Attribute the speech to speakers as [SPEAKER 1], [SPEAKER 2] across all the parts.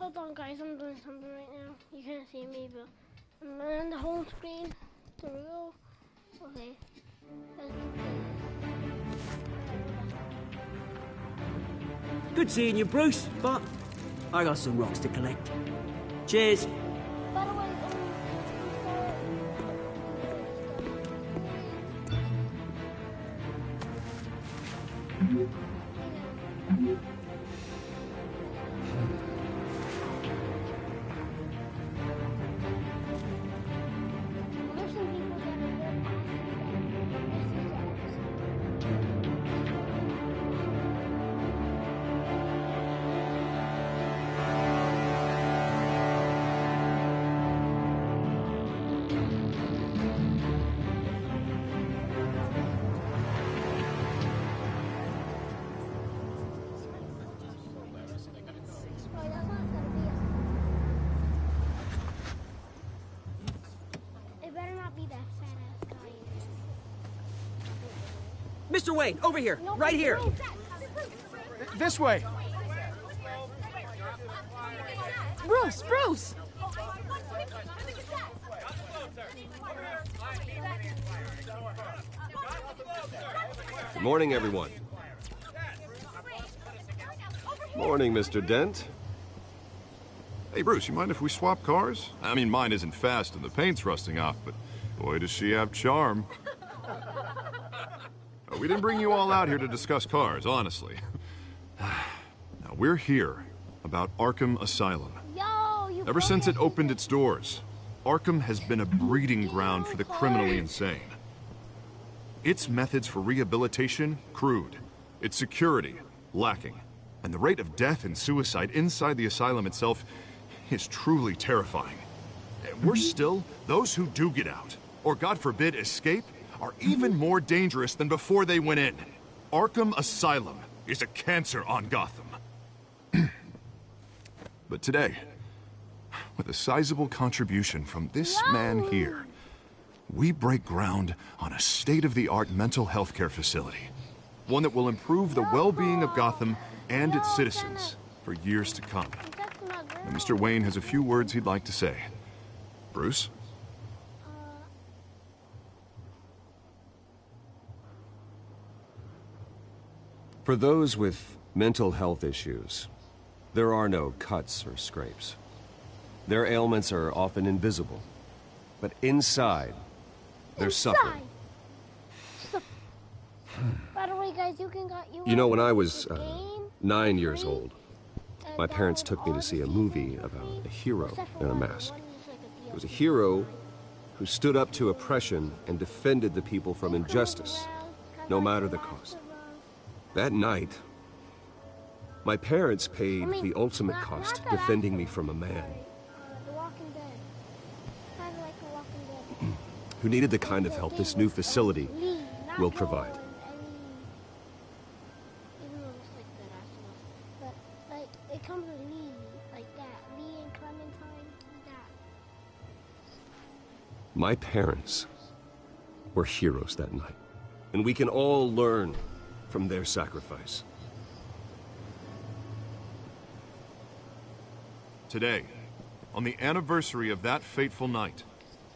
[SPEAKER 1] Hold on, guys. I'm doing something right now. You can't see me, but I'm on the home screen. There we go. Okay.
[SPEAKER 2] Good seeing you, Bruce, but I got some rocks to collect. Cheers.
[SPEAKER 1] By the way,
[SPEAKER 2] Mr. Wayne, over here, right here.
[SPEAKER 3] This way.
[SPEAKER 4] Bruce, Bruce!
[SPEAKER 5] Good morning, everyone. Morning, Mr. Dent.
[SPEAKER 6] Hey, Bruce, you mind if we swap cars? I mean, mine isn't fast and the paint's rusting off, but boy, does she have charm. We didn't bring you all out here to discuss cars, honestly. Now, we're here about Arkham Asylum. Ever since it opened its doors, Arkham has been a breeding ground for the criminally insane. Its methods for rehabilitation, crude. Its security, lacking. And the rate of death and suicide inside the asylum itself is truly terrifying. Worse still, those who do get out, or God forbid escape, are even more dangerous than before they went in. Arkham Asylum is a cancer on Gotham. But today, with a sizable contribution from this man here, we break ground on a state-of-the-art mental health care facility. One that will improve the well-being of Gotham and its citizens for years to come. And Mr. Wayne has a few words he'd like to say. Bruce?
[SPEAKER 5] For those with mental health issues, there are no cuts or scrapes. Their ailments are often invisible, but inside, they're suffering.
[SPEAKER 1] By the way, guys,
[SPEAKER 5] you know, when I was 9 years old, my parents took me to see a movie about a hero in a mask. It was a hero who stood up to oppression and defended the people from injustice, no matter the cost. That night, my parents paid the ultimate cost defending me from a man who needed the kind of help this new facility will provide. My parents were heroes that night, and we can all learn from their sacrifice.
[SPEAKER 6] Today, on the anniversary of that fateful night,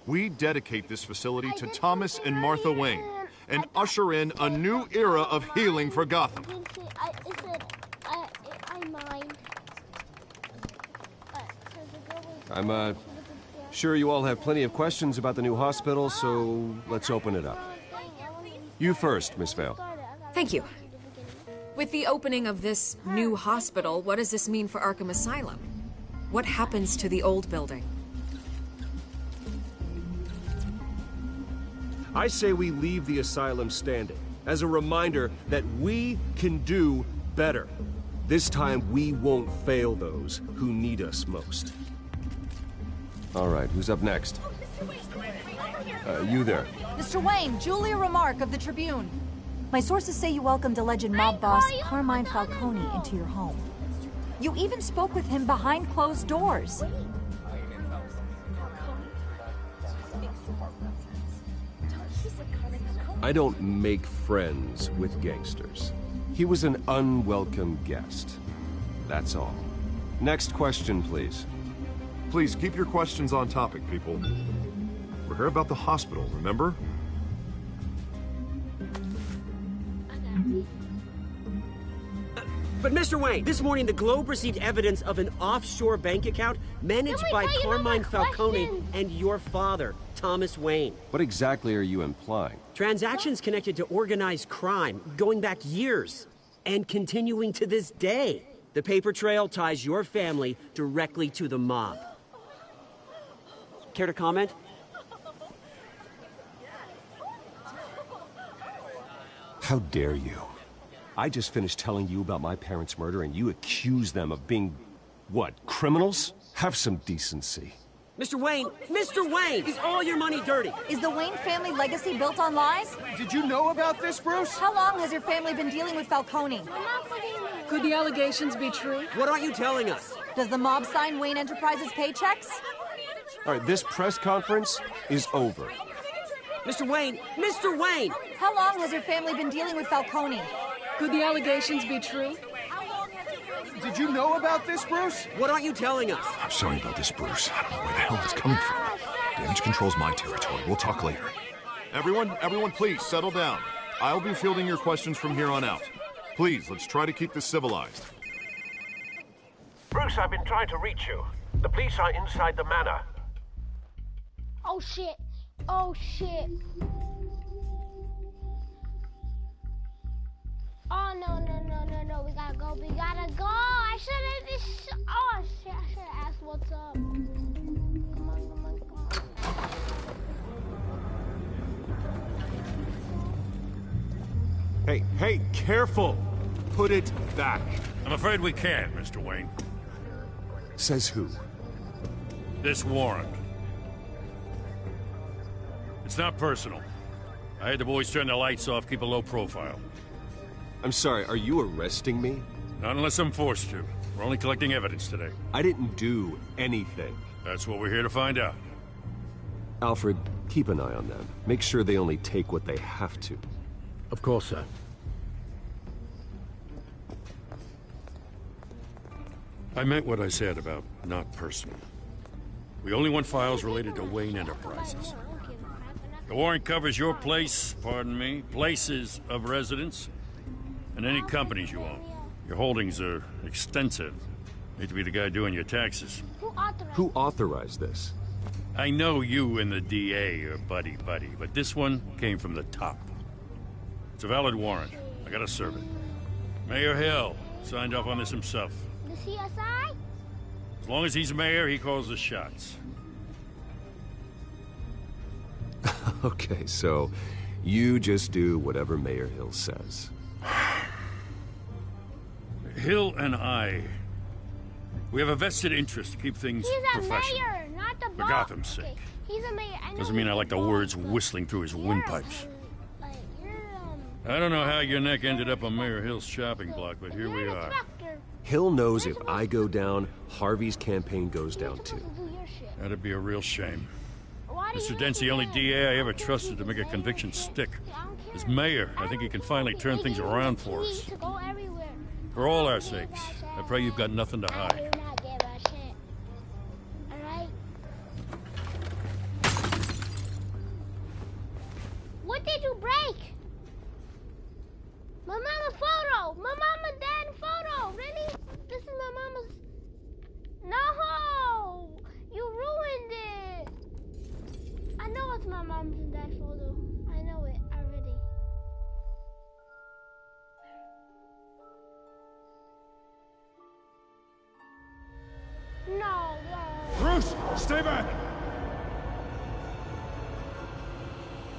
[SPEAKER 6] we dedicate this facility to Thomas and Martha Wayne and usher in a new era of healing for Gotham.
[SPEAKER 5] I'm sure you all have plenty of questions about the new hospital, so let's open it up. You first, Miss Vale.
[SPEAKER 4] Thank you. With the opening of this new hospital, what does this mean for Arkham Asylum? What happens to the old building?
[SPEAKER 5] I say we leave the asylum standing as a reminder that we can do better. This time, we won't fail those who need us most. All right, who's up next? You there.
[SPEAKER 7] Mr. Wayne, Julia Remark of the Tribune. My sources say you welcomed alleged mob boss Carmine Falcone into your home. You even spoke with him behind closed doors.
[SPEAKER 5] I don't make friends with gangsters. He was an unwelcome guest. That's all. Next question, please.
[SPEAKER 6] Please keep your questions on topic, people. We're here about the hospital, remember?
[SPEAKER 2] But Mr. Wayne, this morning the Globe received evidence of an offshore bank account managed by Carmine Falcone and your father, Thomas Wayne.
[SPEAKER 5] What exactly are you implying?
[SPEAKER 2] Transactions connected to organized crime going back years and continuing to this day. The paper trail ties your family directly to the mob. Care to comment?
[SPEAKER 5] How dare you? I just finished telling you about my parents' murder and you accuse them of being, what, criminals? Have some decency.
[SPEAKER 2] Mr. Wayne, is all your money dirty?
[SPEAKER 7] Is the Wayne family legacy built on lies?
[SPEAKER 3] Did you know about this, Bruce?
[SPEAKER 7] How long has your family been dealing with Falcone?
[SPEAKER 8] Could the allegations be true?
[SPEAKER 2] What aren't you telling us?
[SPEAKER 7] Does the mob sign Wayne Enterprises paychecks?
[SPEAKER 5] All right, this press conference is over.
[SPEAKER 2] Mr. Wayne!
[SPEAKER 7] How long has your family been dealing with Falcone?
[SPEAKER 8] Could the allegations be true?
[SPEAKER 3] Did you know about this, Bruce?
[SPEAKER 2] What aren't you telling us?
[SPEAKER 6] I'm sorry about this, Bruce. I don't know where the hell it's coming from. Damage control's my territory. We'll talk later. Everyone, please settle down. I'll be fielding your questions from here on out. Please, let's try to keep this civilized.
[SPEAKER 9] Bruce, I've been trying to reach you. The police are inside the manor.
[SPEAKER 1] Oh shit. Oh no, we gotta go. I should've just, oh shit, I should've asked what's up. Come on.
[SPEAKER 5] Hey, careful! Put it back.
[SPEAKER 10] I'm afraid we can't, Mr. Wayne.
[SPEAKER 5] Says who?
[SPEAKER 10] This warrant. It's not personal. I had the boys turn the lights off, keep a low profile.
[SPEAKER 5] I'm sorry, are you arresting me?
[SPEAKER 10] Not unless I'm forced to. We're only collecting evidence today.
[SPEAKER 5] I didn't do anything.
[SPEAKER 10] That's what we're here to find out.
[SPEAKER 5] Alfred, keep an eye on them. Make sure they only take what they have to.
[SPEAKER 9] Of course, sir.
[SPEAKER 10] I meant what I said about not personal. We only want files related to Wayne Enterprises. The warrant covers your places of residence, and any companies you own. Your holdings are extensive. Need to be the guy doing your taxes.
[SPEAKER 5] Who authorized this?
[SPEAKER 10] I know you and the DA are buddy-buddy, but this one came from the top. It's a valid warrant. I gotta serve it. Mayor Hill signed off on this himself.
[SPEAKER 1] The CSI?
[SPEAKER 10] As long as he's mayor, he calls the shots.
[SPEAKER 5] Okay, so you just do whatever Mayor Hill says.
[SPEAKER 10] Hill and I, we have a vested interest to keep things professional.
[SPEAKER 1] He's a mayor, not the boss.
[SPEAKER 10] For Gotham's sake.
[SPEAKER 1] Okay. He's a mayor.
[SPEAKER 10] Doesn't mean I like the words whistling through his windpipes. I don't know how your neck ended up on Mayor Hill's shopping block, but here we are.
[SPEAKER 5] Hill knows if I go down, Harvey's campaign goes down too.
[SPEAKER 10] That'd be a real shame. Mr. Dent's the only DA I ever trusted to make a conviction stick. As mayor, I think he can finally turn things around for us. For all our sakes, I pray you've got nothing to hide.
[SPEAKER 1] What did you break? My mama photo! My mama and dad photo! Really? This is my mama's... No! You ruined it! I know it's my mom's and dad's photo. I know it already. No.
[SPEAKER 3] Bruce, stay back!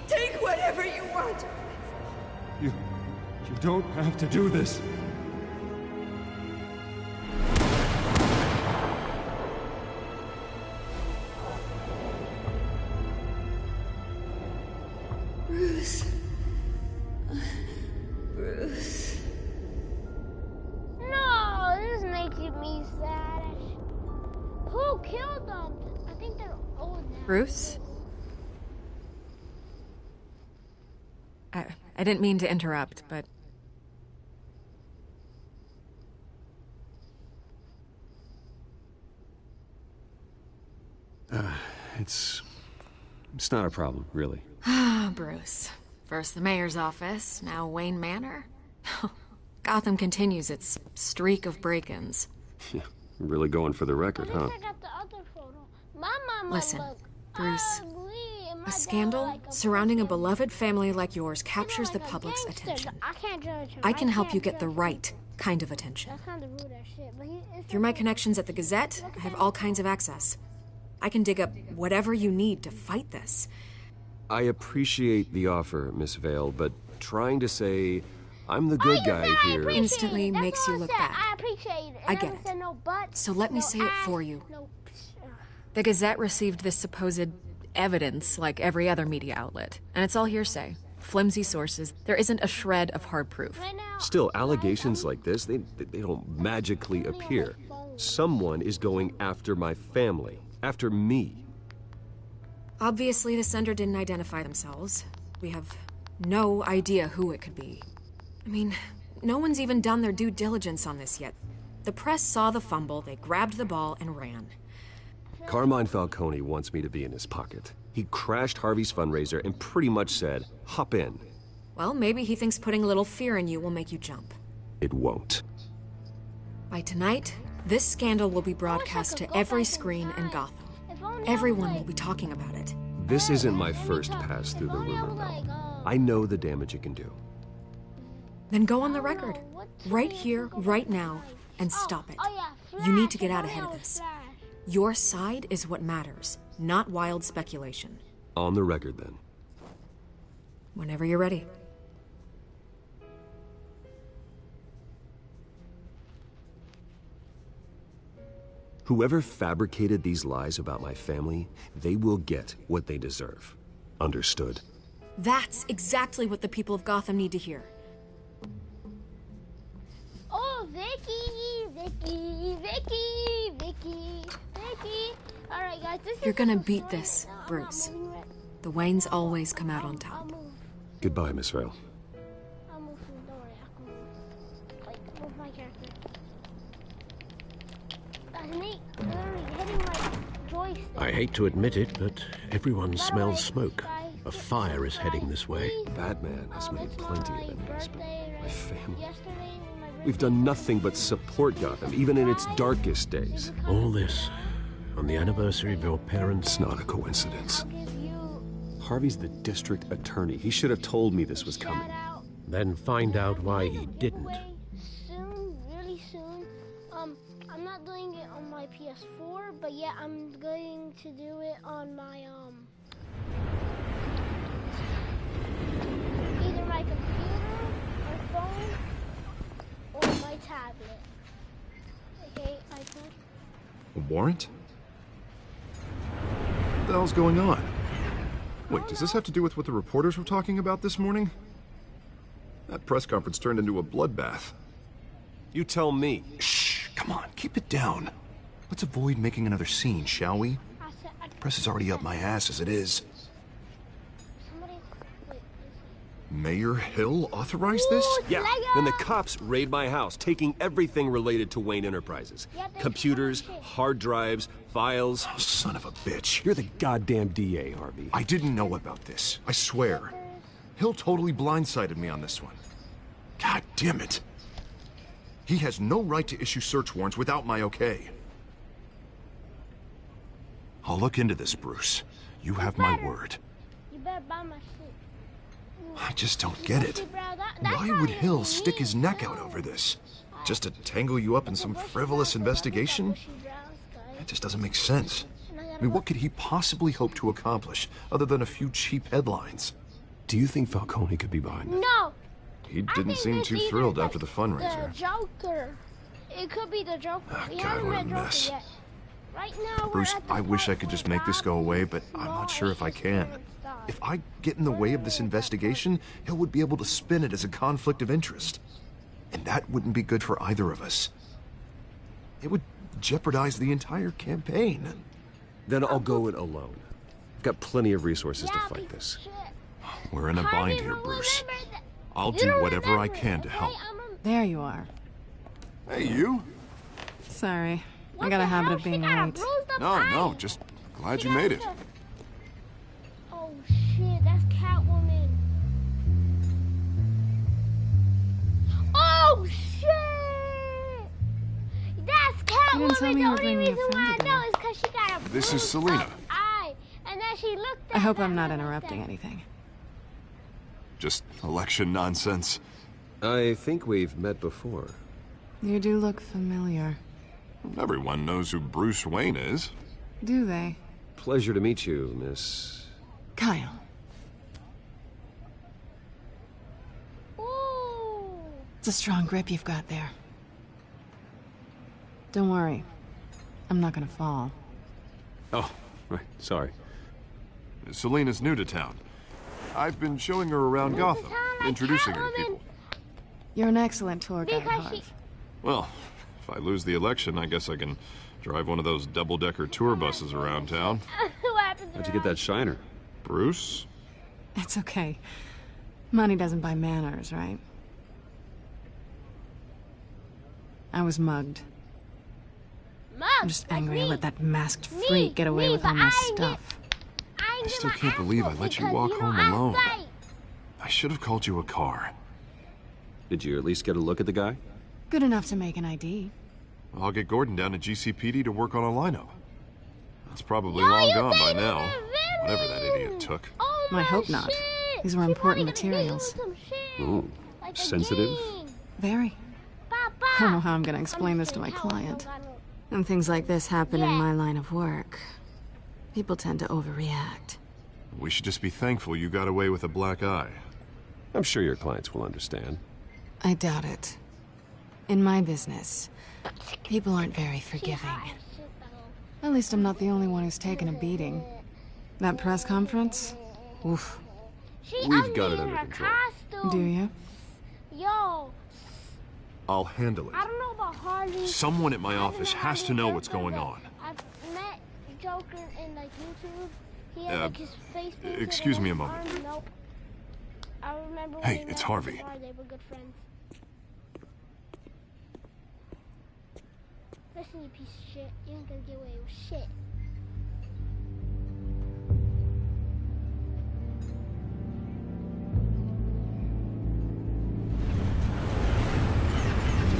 [SPEAKER 8] Take whatever you want.
[SPEAKER 3] You don't have to do this.
[SPEAKER 8] Bruce.
[SPEAKER 1] No, this is making me sad. Who killed them? I think they're old now.
[SPEAKER 4] Bruce? I didn't mean to interrupt, but...
[SPEAKER 5] It's not a problem, really.
[SPEAKER 4] Ah, Bruce. First the mayor's office, now Wayne Manor. Gotham continues its streak of break-ins.
[SPEAKER 5] Really going for the record, huh?
[SPEAKER 4] Listen, Bruce. A scandal surrounding a beloved family like yours captures the public's attention. I can help you get the right kind of attention. Through my connections at the Gazette, I have all kinds of access. I can dig up whatever you need to fight this.
[SPEAKER 5] I appreciate the offer, Miss Vale, but trying to say I'm the good guy here
[SPEAKER 4] instantly makes you look bad.
[SPEAKER 1] I appreciate it.
[SPEAKER 4] I get it. So let me say it for you. The Gazette received this supposed evidence like every other media outlet, and it's all hearsay. Flimsy sources. There isn't a shred of hard proof.
[SPEAKER 5] Still, allegations like this, they don't magically appear. Someone is going after my family, after me.
[SPEAKER 4] Obviously, the sender didn't identify themselves. We have no idea who it could be. I mean, no one's even done their due diligence on this yet. The press saw the fumble, they grabbed the ball and ran.
[SPEAKER 5] Carmine Falcone wants me to be in his pocket. He crashed Harvey's fundraiser and pretty much said, hop in.
[SPEAKER 4] Well, maybe he thinks putting a little fear in you will make you jump.
[SPEAKER 5] It won't.
[SPEAKER 4] By tonight, this scandal will be broadcast to every screen in Gotham. Everyone will be talking about it.
[SPEAKER 5] This isn't my first pass through the rumor mill. I know the damage it can do.
[SPEAKER 4] Then go on the record. Right here, right now, and stop it. You need to get out ahead of this. Your side is what matters, not wild speculation.
[SPEAKER 5] On the record, then.
[SPEAKER 4] Whenever you're ready.
[SPEAKER 5] Whoever fabricated these lies about my family, they will get what they deserve. Understood?
[SPEAKER 4] That's exactly what the people of Gotham need to hear.
[SPEAKER 1] Oh, Vicky! All right, guys, this
[SPEAKER 4] You're gonna beat this, Bruce. The Waynes always come out on top.
[SPEAKER 5] Goodbye, Miss Vale.
[SPEAKER 1] I'll move from the door. I can move. Like, move my character. That's me. Literally hitting my joystick.
[SPEAKER 9] I hate to admit it, but everyone smells smoke. A fire is heading this way.
[SPEAKER 5] Batman has made plenty of enemies, but my family... We've done nothing but support Gotham, even in its darkest days.
[SPEAKER 9] All this on the anniversary of your parents'...
[SPEAKER 5] It's not a coincidence. Harvey's the district attorney. He should have told me this was coming.
[SPEAKER 9] Then find out why he didn't.
[SPEAKER 1] Soon, really soon. I'm not doing it on my PS4, but yeah, I'm going to do it on my, either my computer, my phone, or my tablet. Okay, iPad.
[SPEAKER 6] A warrant? What the hell's going on? Wait, does this have to do with what the reporters were talking about this morning? That press conference turned into a bloodbath.
[SPEAKER 5] You tell me.
[SPEAKER 6] Shh, come on, keep it down. Let's avoid making another scene, shall we? The press is already up my ass as it is. Mayor Hill authorized this?
[SPEAKER 5] Yeah, then the cops raid my house, taking everything related to Wayne Enterprises. Computers, hard drives, files.
[SPEAKER 6] Oh, son of a bitch.
[SPEAKER 5] You're the goddamn DA, Harvey.
[SPEAKER 6] I didn't know about this, I swear. Hill totally blindsided me on this one. God damn it. He has no right to issue search warrants without my okay. I'll look into this, Bruce. You have my word.
[SPEAKER 1] You better buy my shit.
[SPEAKER 6] I just don't get it. Why would Hill stick his neck out over this? Just to tangle you up in some frivolous investigation? It just doesn't make sense. I mean, what could he possibly hope to accomplish other than a few cheap headlines?
[SPEAKER 5] Do you think Falcone could be behind it?
[SPEAKER 1] No!
[SPEAKER 6] He didn't seem too thrilled after the fundraiser.
[SPEAKER 1] The Joker. It could be the Joker.
[SPEAKER 6] Oh,
[SPEAKER 1] We
[SPEAKER 6] God,
[SPEAKER 1] haven't
[SPEAKER 6] what a
[SPEAKER 1] read Joker
[SPEAKER 6] mess.
[SPEAKER 1] yet. Right now,
[SPEAKER 6] Bruce,
[SPEAKER 1] we're at the
[SPEAKER 6] I wish I
[SPEAKER 1] part
[SPEAKER 6] could just
[SPEAKER 1] where
[SPEAKER 6] make this go away,
[SPEAKER 1] Robin
[SPEAKER 6] but I'm not
[SPEAKER 1] Small
[SPEAKER 6] sure if I can.
[SPEAKER 1] parents died.
[SPEAKER 6] If I get in the way of this investigation, Hill would be able to spin it as a conflict of interest. And that wouldn't be good for either of us. It would jeopardize the entire campaign.
[SPEAKER 5] Then I'll go it alone. I've got plenty of resources to fight this.
[SPEAKER 6] We're in a bind here, Bruce. I'll do whatever I can to help.
[SPEAKER 11] There you are.
[SPEAKER 6] Hey, you?
[SPEAKER 11] Sorry. I got a habit of being late.
[SPEAKER 6] No, just Glad you made it.
[SPEAKER 1] Oh shit, that's Catwoman. Oh shit! That's Catwoman.
[SPEAKER 4] You didn't tell me you were bringing a friend
[SPEAKER 1] why I
[SPEAKER 4] to
[SPEAKER 1] know is because she got a
[SPEAKER 6] This is Selina.
[SPEAKER 1] eye, and then she looked at
[SPEAKER 4] I hope I'm not interrupting anything.
[SPEAKER 6] Just election nonsense.
[SPEAKER 5] I think we've met before.
[SPEAKER 4] You do look familiar.
[SPEAKER 6] Everyone knows who Bruce Wayne is.
[SPEAKER 4] Do they?
[SPEAKER 5] Pleasure to meet you, Miss...
[SPEAKER 4] Kyle.
[SPEAKER 1] Ooh.
[SPEAKER 4] It's a strong grip you've got there. Don't worry. I'm not gonna fall.
[SPEAKER 5] Oh, right, sorry.
[SPEAKER 6] Selina's new to town. I've been showing her around Gotham, introducing her to people.
[SPEAKER 4] You're an excellent tour guide, Harv.
[SPEAKER 6] Well, if I lose the election, I guess I can drive one of those double-decker tour buses around town.
[SPEAKER 5] How'd you get that shiner?
[SPEAKER 6] Bruce?
[SPEAKER 4] It's okay. Money doesn't buy manners, right? I was mugged. I'm just angry I let that masked freak get away with all my stuff.
[SPEAKER 6] I still can't believe I let you walk home alone. I should have called you a car.
[SPEAKER 5] Did you at least get a look at the guy?
[SPEAKER 4] Good enough to make an ID.
[SPEAKER 6] I'll get Gordon down to GCPD to work on a lineup. It's probably long gone by now, whatever that idiot took.
[SPEAKER 1] Oh,
[SPEAKER 4] I hope not. These were important materials.
[SPEAKER 5] Ooh, sensitive?
[SPEAKER 4] Very. I don't know how I'm gonna explain this to my client. When things like this happen in my line of work, people tend to overreact.
[SPEAKER 6] We should just be thankful you got away with a black eye.
[SPEAKER 5] I'm sure your clients will understand.
[SPEAKER 4] I doubt it. In my business, people aren't very forgiving. At least I'm not the only one who's taken a beating. That press conference? Oof.
[SPEAKER 5] We've got it under control.
[SPEAKER 4] Do you?
[SPEAKER 1] Yo.
[SPEAKER 6] I'll handle it.
[SPEAKER 1] I don't know about Harvey.
[SPEAKER 6] Someone at my office has to know what's going on.
[SPEAKER 1] I've met Joker in like YouTube. He had like his face painted.
[SPEAKER 6] Excuse me a moment.
[SPEAKER 1] Nope. I remember
[SPEAKER 6] hey, it's Harvey.
[SPEAKER 1] They were good friends. Listen, you piece of shit. You ain't gonna get away with shit.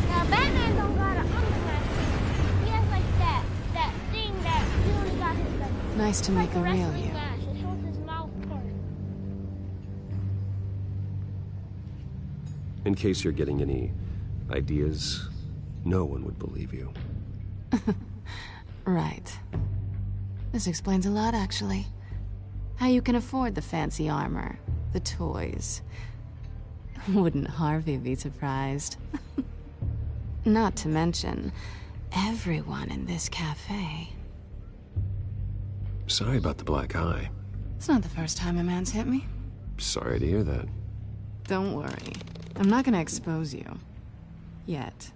[SPEAKER 1] Now, Batman don't got an undermask. He has like that thing that he only got his like.
[SPEAKER 4] Nice to make a real you.
[SPEAKER 1] Mask. It shows his mouth part.
[SPEAKER 5] In case you're getting any ideas, no one would believe you.
[SPEAKER 4] Right. This explains a lot, actually. How you can afford the fancy armor, the toys. Wouldn't Harvey be surprised? Not to mention, everyone in this cafe.
[SPEAKER 5] Sorry about the black eye.
[SPEAKER 4] It's not the first time a man's hit me.
[SPEAKER 5] Sorry to hear that.
[SPEAKER 4] Don't worry. I'm not gonna expose you. Yet.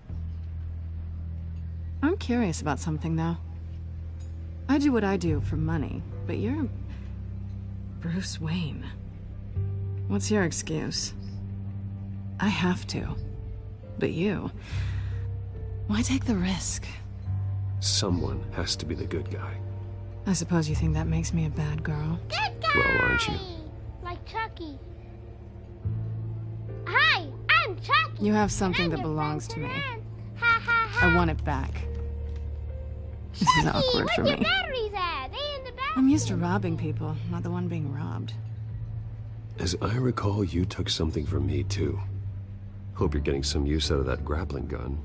[SPEAKER 4] I'm curious about something, though. I do what I do for money, but you're... Bruce Wayne. What's your excuse? I have to. But you... Why take the risk?
[SPEAKER 5] Someone has to be the good guy.
[SPEAKER 4] I suppose you think that makes me a bad girl?
[SPEAKER 1] Good guy!
[SPEAKER 5] Well, aren't you?
[SPEAKER 1] Like Chucky. Hi, I'm Chucky.
[SPEAKER 4] You have something that belongs to me. I want it back. This is awkward for me. I'm used to robbing people, not the one being robbed.
[SPEAKER 5] As I recall, you took something from me, too. Hope you're getting some use out of that grappling gun.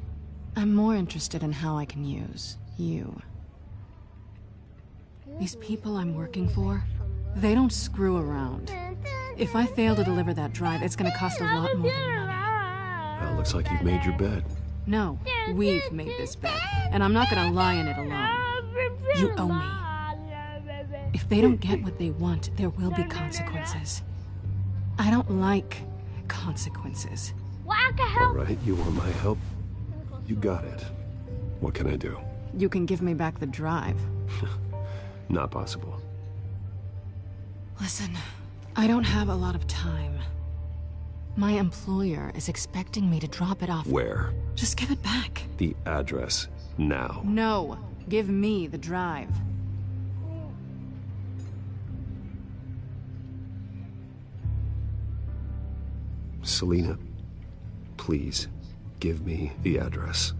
[SPEAKER 4] I'm more interested in how I can use you. These people I'm working for, they don't screw around. If I fail to deliver that drive, it's gonna cost a lot more than money.
[SPEAKER 5] Well, looks like you've made your bed.
[SPEAKER 4] No, we've made this bet, and I'm not gonna lie in it alone. You owe me. If they don't get what they want, there will be consequences. I don't like consequences.
[SPEAKER 1] Well, I can help.
[SPEAKER 5] All right, you want my help? You got it. What can I do?
[SPEAKER 4] You can give me back the drive.
[SPEAKER 5] Not possible.
[SPEAKER 4] Listen, I don't have a lot of time. My employer is expecting me to drop it off.
[SPEAKER 5] Where?
[SPEAKER 4] Just give it back.
[SPEAKER 5] The address, now.
[SPEAKER 4] No, give me the drive.
[SPEAKER 5] Selina, please, give me the address.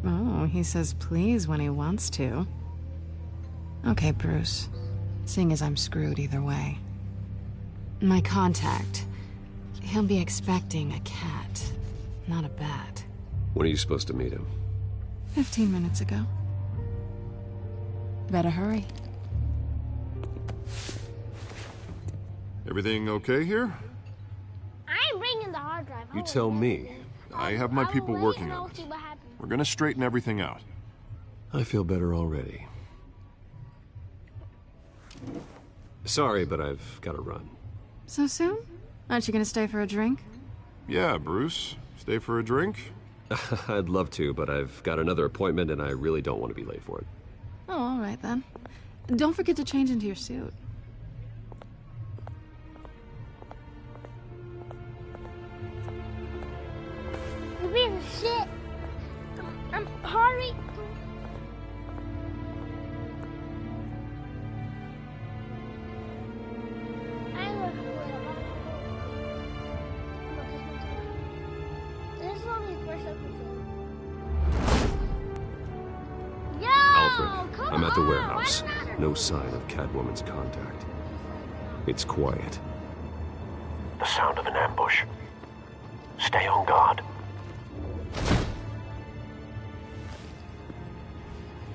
[SPEAKER 11] Oh, he says please when he wants to. Okay, Bruce. Seeing as I'm screwed either way. My contact. He'll be expecting a cat, not a bat.
[SPEAKER 5] When are you supposed to meet him?
[SPEAKER 11] 15 minutes ago. Better hurry.
[SPEAKER 6] Everything okay here?
[SPEAKER 1] I ain't bringing the hard drive.
[SPEAKER 5] You tell me.
[SPEAKER 6] I have my people working on it. We're gonna straighten everything out.
[SPEAKER 5] I feel better already. Sorry, but I've got to run.
[SPEAKER 11] So soon? Aren't you gonna stay for a drink?
[SPEAKER 6] Yeah, Bruce. Stay for a drink?
[SPEAKER 5] I'd love to, but I've got another appointment and I really don't want to be late for it.
[SPEAKER 11] Oh, all right then. Don't forget to change into your suit.
[SPEAKER 1] You being a shit. Hurry.
[SPEAKER 5] Alfred, I'm at the warehouse. No sign of Catwoman's contact. It's quiet.
[SPEAKER 9] The sound of an ambush. Stay on guard.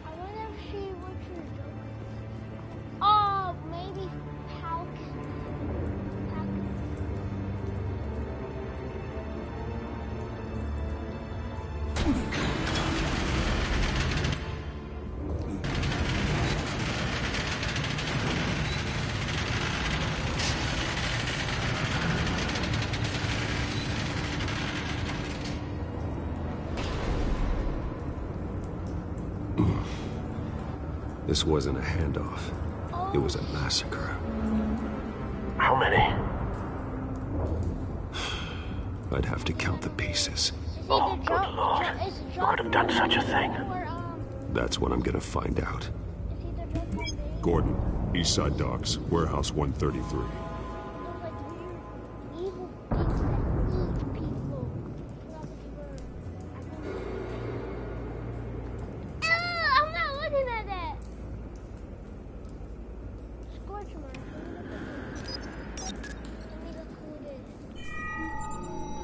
[SPEAKER 1] I wonder if she would choose Joker. Oh, maybe Hulk.
[SPEAKER 5] This wasn't a handoff. It was a massacre.
[SPEAKER 9] How many?
[SPEAKER 5] I'd have to count the pieces.
[SPEAKER 9] Oh, good lord. Who could have done such a thing?
[SPEAKER 5] That's what I'm gonna find out.
[SPEAKER 3] Gordon, Eastside Docks, Warehouse 133.
[SPEAKER 1] I'm not looking at that. Scorch mark.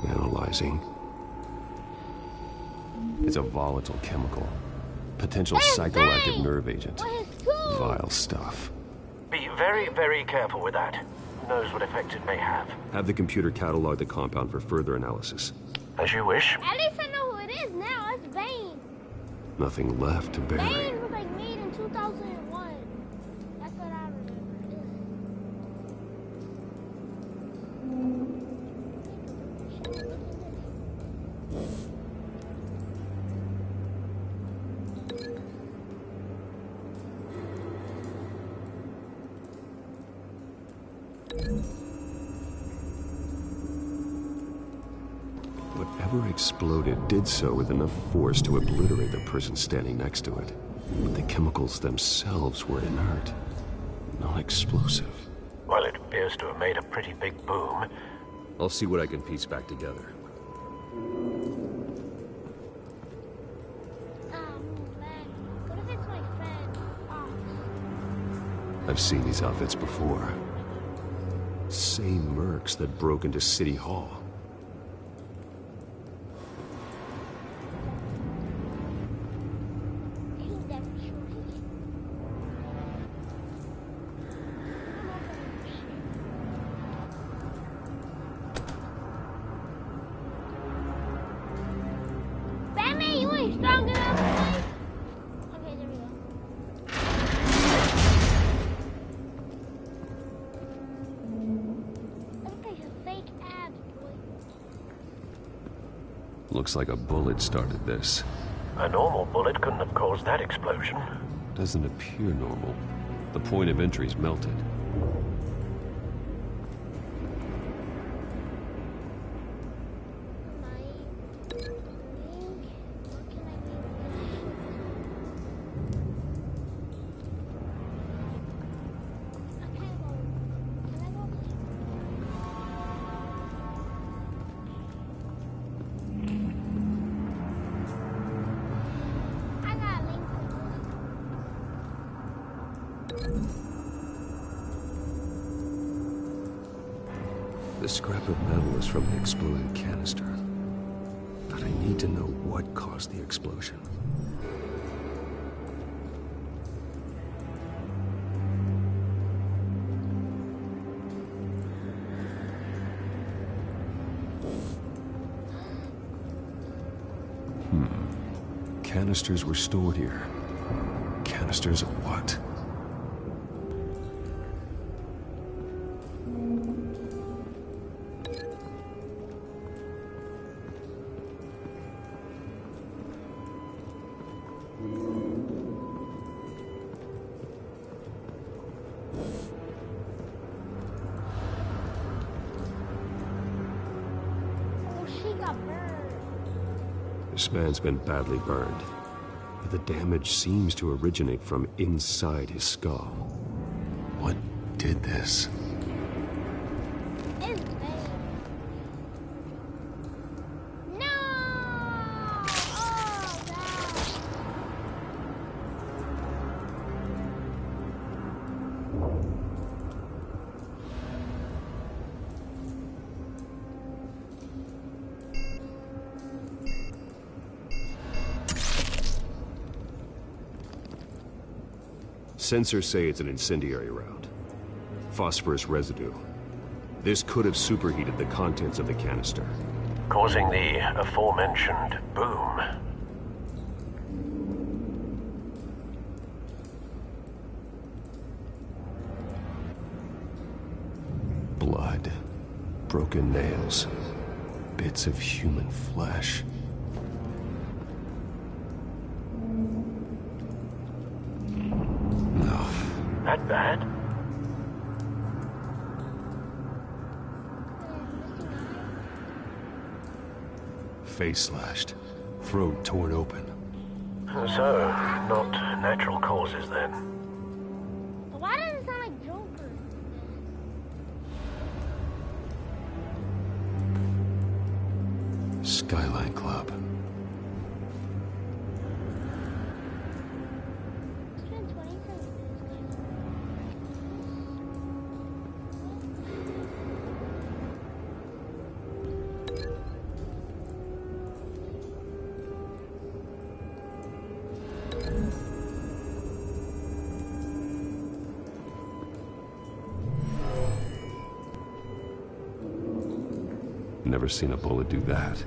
[SPEAKER 5] Analyzing. It's a volatile chemical. Potential psychoactive nerve agent. Vile stuff.
[SPEAKER 9] Be very, very careful with that. Who knows what effect it may have.
[SPEAKER 5] Have the computer catalog the compound for further analysis.
[SPEAKER 9] As you wish.
[SPEAKER 1] At least I know who it is now. It's Bane.
[SPEAKER 5] Nothing left to bury.
[SPEAKER 1] Bane was like made in 2001. That's what I remember.
[SPEAKER 5] Whatever exploded did so with enough force to obliterate the person standing next to it. But the chemicals themselves were inert, non-explosive.
[SPEAKER 9] Well, it appears to have made a pretty big boom.
[SPEAKER 5] I'll see what I can piece back together.
[SPEAKER 1] What if it's my friend?
[SPEAKER 5] I've seen these outfits before. Same mercs that broke into City Hall.
[SPEAKER 1] Batman, you ain't strong enough. Okay, there we go. Look like a fake abs, boy.
[SPEAKER 5] Looks like a bullet started this.
[SPEAKER 9] A normal bullet couldn't have caused that explosion.
[SPEAKER 5] Doesn't appear normal. The point of entry's melted. This scrap of metal is from the exploded canister. But I need to know what caused the explosion. Canisters were stored here. Canisters of what? This man's been badly burned, but the damage seems to originate from inside his skull. What did this? Sensors say it's an incendiary round. Phosphorus residue. This could have superheated the contents of the canister,
[SPEAKER 9] causing the aforementioned boom.
[SPEAKER 5] Blood, broken nails, bits of human flesh.
[SPEAKER 9] That bad?
[SPEAKER 5] Face slashed, throat torn open.
[SPEAKER 9] So, not natural causes then.
[SPEAKER 1] Why does it sound like Joker?
[SPEAKER 5] Skyline Club. Never seen a bullet do that.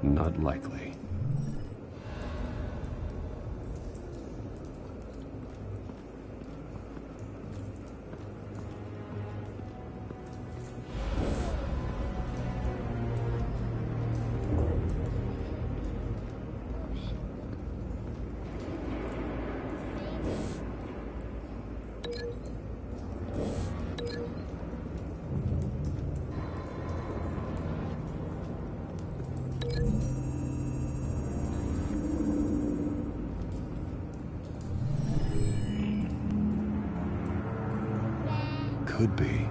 [SPEAKER 5] Not likely. Could be.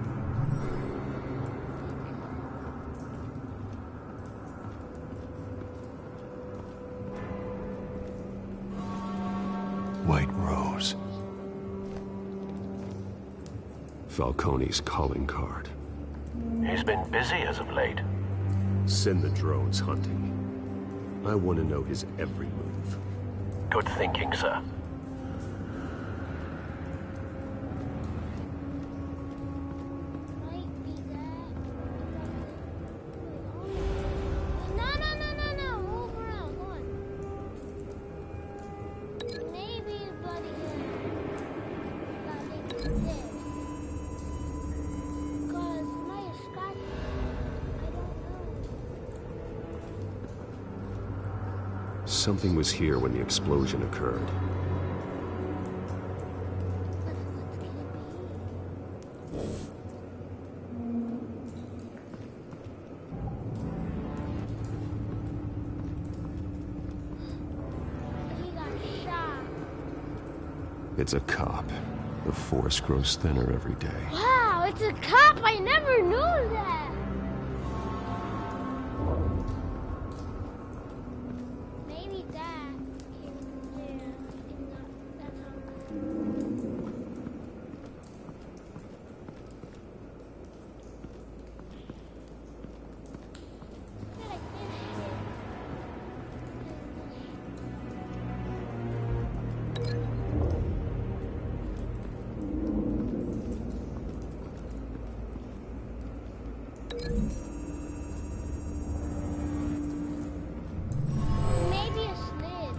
[SPEAKER 5] White Rose. Falcone's calling card.
[SPEAKER 9] He's been busy as of late.
[SPEAKER 5] Send the drones hunting. I want to know his every move.
[SPEAKER 9] Good thinking, sir.
[SPEAKER 5] something was here when the explosion occurred. It's a cop. The force grows thinner every day.
[SPEAKER 1] Wow, it's a cop! I never knew that! Maybe that came there. That's how. Maybe a slid.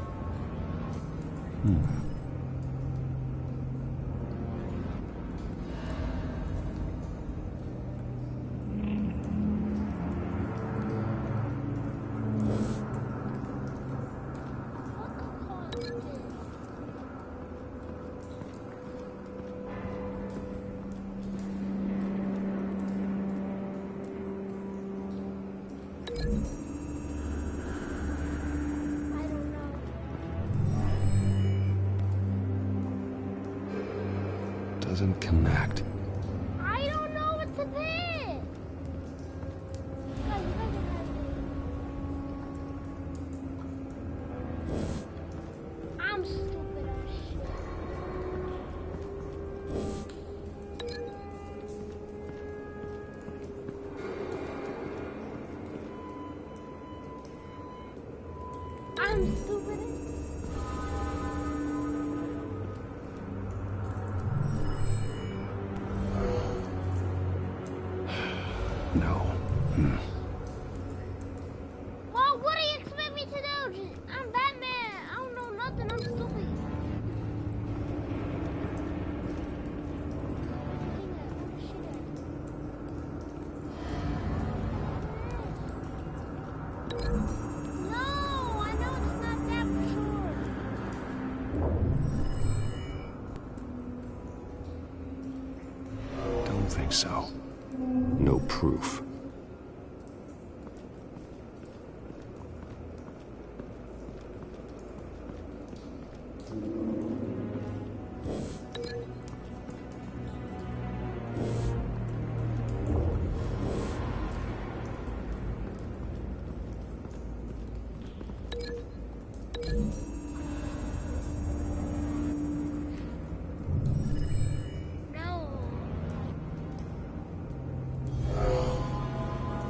[SPEAKER 5] Doesn't connect.
[SPEAKER 1] I don't know what's a bit. I'm stupid as shit. I'm stupid.
[SPEAKER 5] No.
[SPEAKER 1] Well, what do you expect me to do? I'm Batman. I don't know nothing. I'm stupid. No, I know it's not that for sure.
[SPEAKER 5] Don't think so. No proof.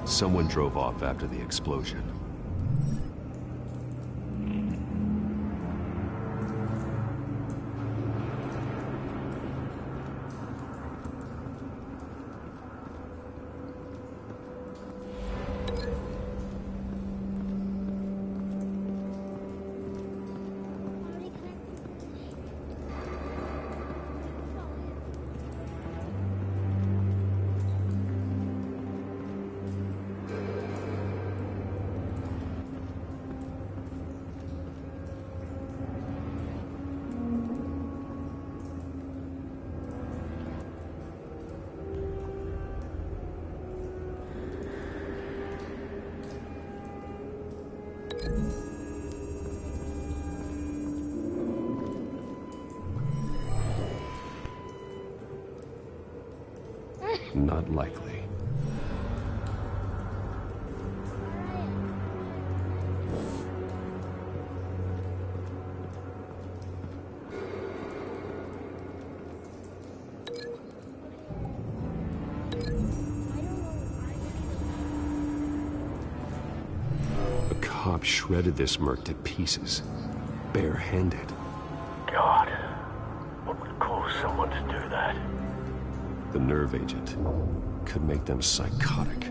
[SPEAKER 5] Someone drove off after the explosion. Not likely. A cop shredded this merc to pieces, barehanded.
[SPEAKER 9] God, what would cause someone to do that?
[SPEAKER 5] The nerve agent could make them psychotic.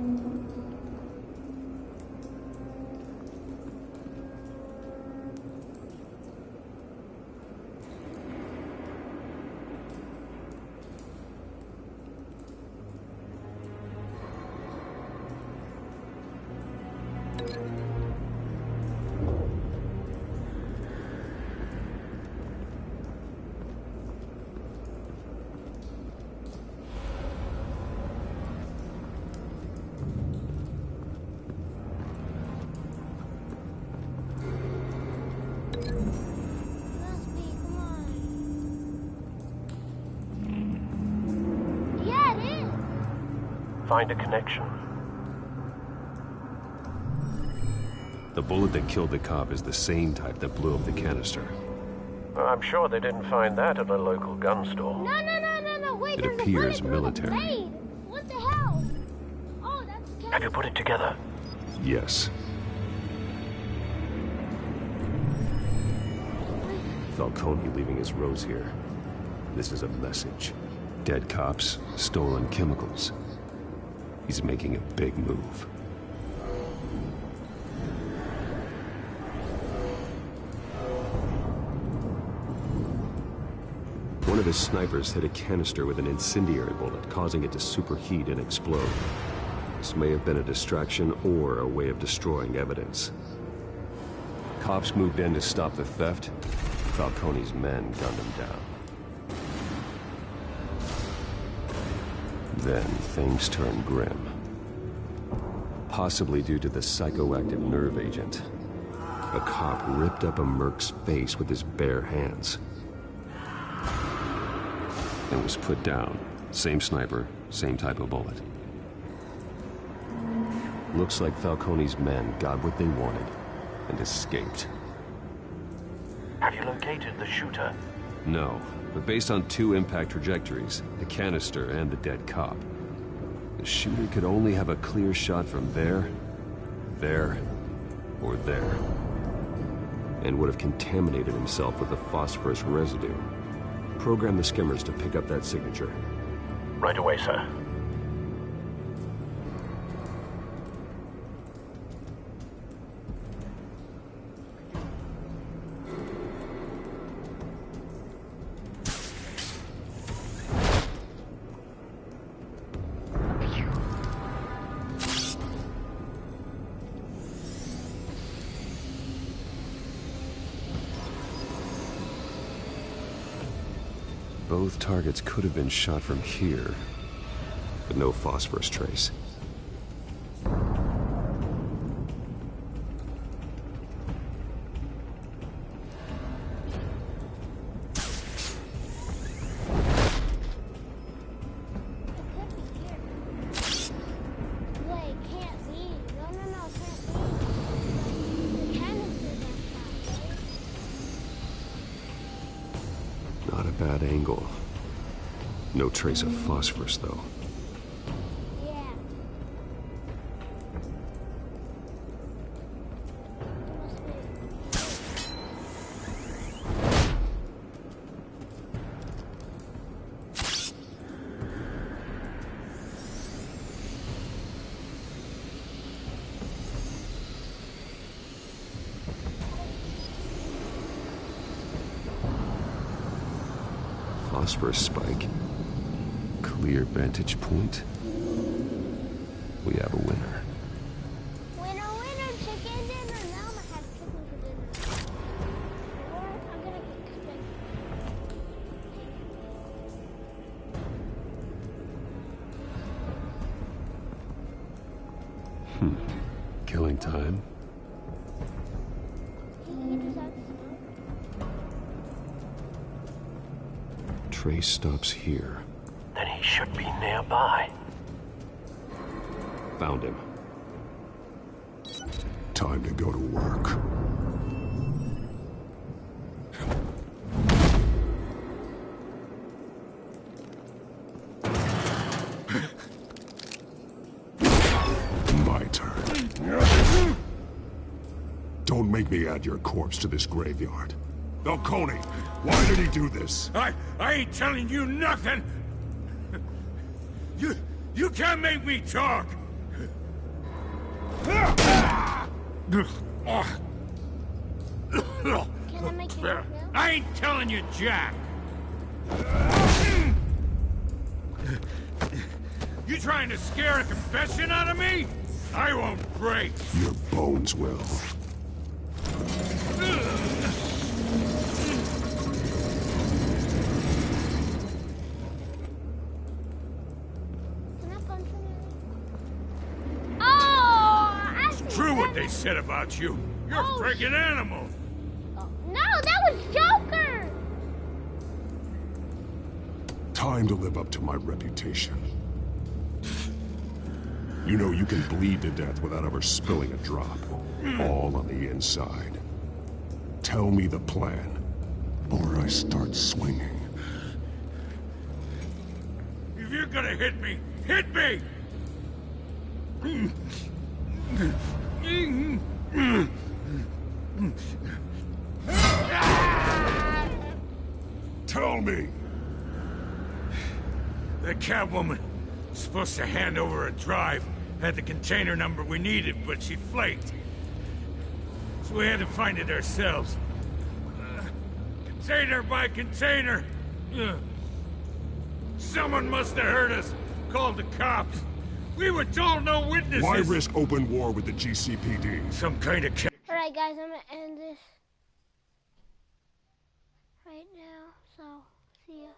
[SPEAKER 9] find a connection.
[SPEAKER 5] The bullet that killed the cop is the same type that blew up the canister.
[SPEAKER 9] I'm sure they didn't find that at a local gun store.
[SPEAKER 1] No, wait,
[SPEAKER 5] It appears military.
[SPEAKER 1] What the hell? Oh, that's the
[SPEAKER 9] Have you put it together?
[SPEAKER 5] Yes. Falcone leaving his rose here. This is a message. Dead cops, stolen chemicals. He's making a big move. One of his snipers hit a canister with an incendiary bullet, causing it to superheat and explode. This may have been a distraction or a way of destroying evidence. Cops moved in to stop the theft. Falcone's men gunned him down. Then things turned grim. Possibly due to the psychoactive nerve agent. A cop ripped up a merc's face with his bare hands. And was put down. Same sniper, same type of bullet. Looks like Falcone's men got what they wanted and escaped.
[SPEAKER 9] Have you located the shooter?
[SPEAKER 5] No, but based on two impact trajectories, the canister and the dead cop, the shooter could only have a clear shot from there, or there, and would have contaminated himself with the phosphorus residue. Program the skimmers to pick up that signature.
[SPEAKER 9] Right away, sir.
[SPEAKER 5] Both targets could have been shot from here, but no phosphorus trace. Not a bad angle. No trace of phosphorus, though.
[SPEAKER 1] Yeah.
[SPEAKER 5] Phosphorus spike. Clear vantage point. We have a winner.
[SPEAKER 1] Winner, chicken dinner. Now I'm gonna have chicken for dinner. Or I'm gonna expect.
[SPEAKER 5] Killing time. Trace stops here.
[SPEAKER 9] Then he should be nearby.
[SPEAKER 5] Found him.
[SPEAKER 12] Time to go to work. My turn. Don't make me add your corpse to this graveyard. Falcone, why did he do this?
[SPEAKER 10] I ain't telling you nothing! You can't make me talk!
[SPEAKER 1] Can I make it real?
[SPEAKER 10] I ain't telling you, Jack! You trying to scare a confession out of me? I won't break!
[SPEAKER 12] Your bones will.
[SPEAKER 10] True what they said about you. You're a friggin' animal.
[SPEAKER 1] No, that was Joker.
[SPEAKER 12] Time to live up to my reputation. You know you can bleed to death without ever spilling a drop. All on the inside. Tell me the plan, or I start swinging.
[SPEAKER 10] If you're gonna hit me, hit me!
[SPEAKER 12] Tell me!
[SPEAKER 10] The Catwoman was supposed to hand over a drive, had the container number we needed, but she flaked. So we had to find it ourselves. Container by container. Someone must have heard us, called the cops. We were told no witnesses.
[SPEAKER 12] Why risk open war with the GCPD?
[SPEAKER 10] Some kind of...
[SPEAKER 1] Alright guys, I'm gonna end this right now, so see ya.